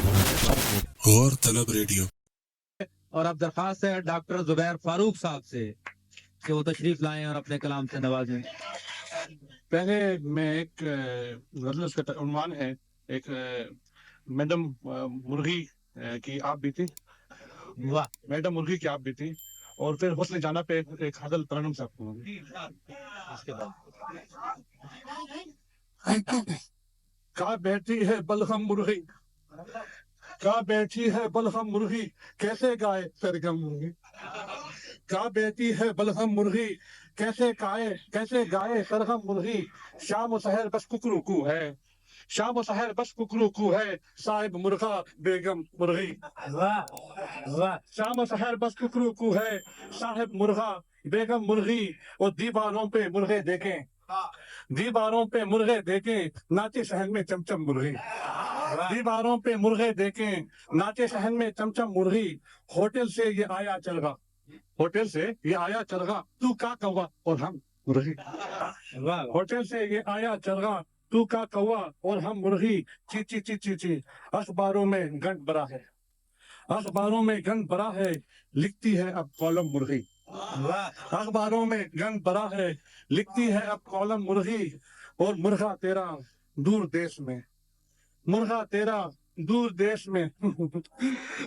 गौर तलब रेडियो। और अब दरखास्त है डॉक्टर जुबैर फारूक साहब से कि वो तशरीफ लाएं और अपने कलाम से नवाजें। पहले मैं एक मतलब उसका उन्वान है एक मैडम मुर्गी की आप भी थी, वाह, मैडम मुर्गी की आप भी थी, और फिर हुस्न जाना पे एक हदल तरन्नुम साहब को। इसके बाद कहाँ बैठी है बलगम मुर्गी, कहाँ बैठी है बलगम मुर्गी, कैसे गाए सरगम मुर्गी, कहाँ बैठी है बलगम मुर्गी, कैसे गाए सरगम मुर्गी, शाम सहर बस कुकरू है, शाम सहर बस कुकरू है, साहिब मुर्गा बेगम मुर्गी। वाह वाह, शाम सहर बस कुकरू है, साहिब मुर्गा बेगम मुर्गी। और दीवारों पे मुर्गे देखें, दीवारों पे मुर्गे देखें, नाचे शहर में चमचम मुर्गी, दीवारों पे मुर्गे देखें, नाचे शहर में चमचम मुर्गी। होटल से ये आया चलगा, होटल से ये आया चलगा, तू का कौवा और हम मुर्गी। वाह होटल से ये आया चलगा, तू का कौवा और हम मुर्गी। ची ची ची ची ची, अखबारों में गंद भरा है, अखबारों में गंद भरा है, लिखती है अब कॉलम मुर्गी। वाह, अखबारों में गंद भरा है, लिखती है अब कॉलम मुर्गी। और मुर्गा तेरा दूर देश में, मुर्गा तेरा दूर देश में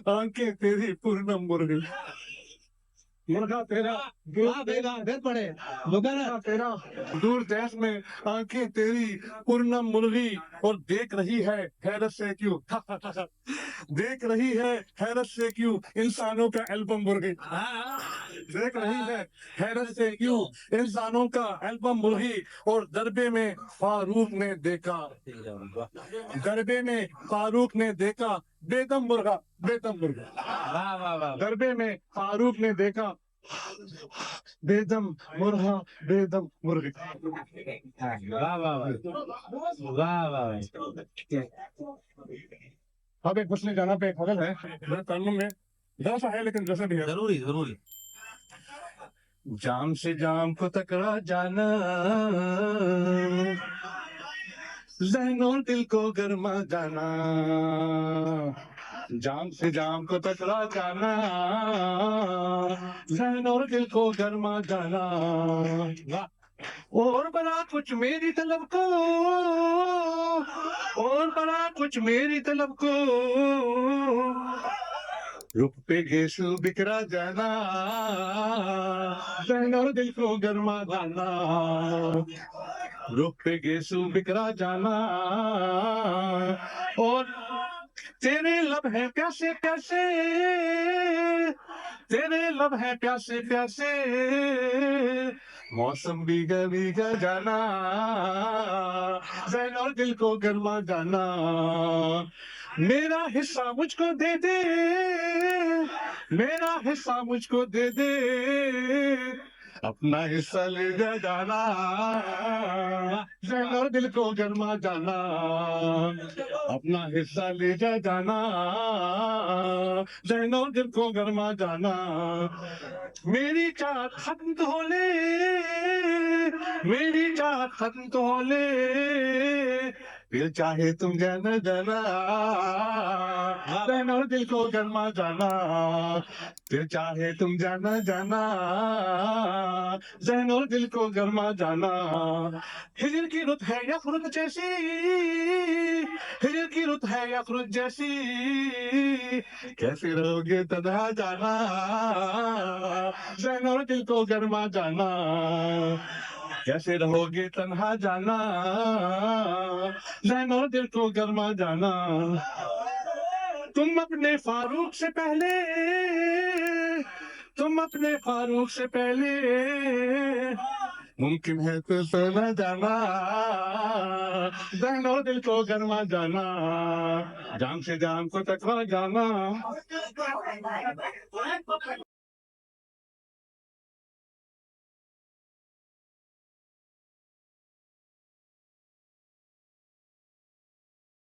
आंखें तेरी पूर्णम मुर्गी, मुर्गा तेरा दूर देश, फिर पढ़े मुर्गा तेरा दूर देश में आंखें तेरी पूर्णम मुर्गी। और देख रही है हैरत से क्यों देख रही है हैरत से क्यों इंसानों का एल्बम मुर्गी, देख रही है हैरत से क्यों इंसानों का एल्बम मुर्गी। और दरबे में फारूक ने देखा, दरबे में फारूक ने देखा बेदम मुर्गा, बेदम मुर्गा। वाह वाह वाह दरबे में फारूक ने देखा बेदम मुर्गा, बेदम मुर्गी। वाह वाह वाह। अब एक बसने जाना पे एक हवल है, कानून में जरा सा है लेकिन जैसे भी है। जरूरी जरूरी। जाम से जाम को टकरा जाना, ज़हनो दिल को गरमा जाना, जाम से जाम को टकरा जाना, ज़हनो दिल को गरमा जाना। और बड़ा कुछ मेरी तलब को, और बड़ा कुछ मेरी तलब को, रुख पे गेसु बिखरा जाना, ज़हन और दिल को गरमा जाना, रुख पे गेसु बिखरा जाना। और तेरे लब है प्यासे प्यासे, तेरे लब है प्यासे प्यासे, मौसम भीगा जाना, ज़हन और दिल को गरमा जाना। मेरा हिस्सा मुझको दे दे, मेरा हिस्सा मुझको दे दे, अपना हिस्सा ले जाना, ज़हन और दिल को गरमा जाना, अपना हिस्सा ले जाना, ज़हन और दिल को गरमा जाना। मेरी चाहत खत्म तो हो ले, मेरी चाहत खत्म तो हो ले, दिल चाहे तुम जाना जाना, ज़हन और दिल को गरमा जाना, दिल चाहे तुम जाना जाना, ज़हन और दिल को गरमा जाना। हिजर की रुत है यखरुत जैसी, हिजर की रुत है यखरुत जैसी, कैसे रहोगे तन्हा जाना, ज़हन और दिल को गरमा जाना, कैसे रहोगे तन्हा जाना, ज़हन और दिल को गरमा जाना। तुम अपने फारूक से पहले, तुम अपने फारूक से पहले, मुमकिन है तो सोना जाना, ज़हन और दिल को गरमा जाना, जाम से जाम को टकरा जाना।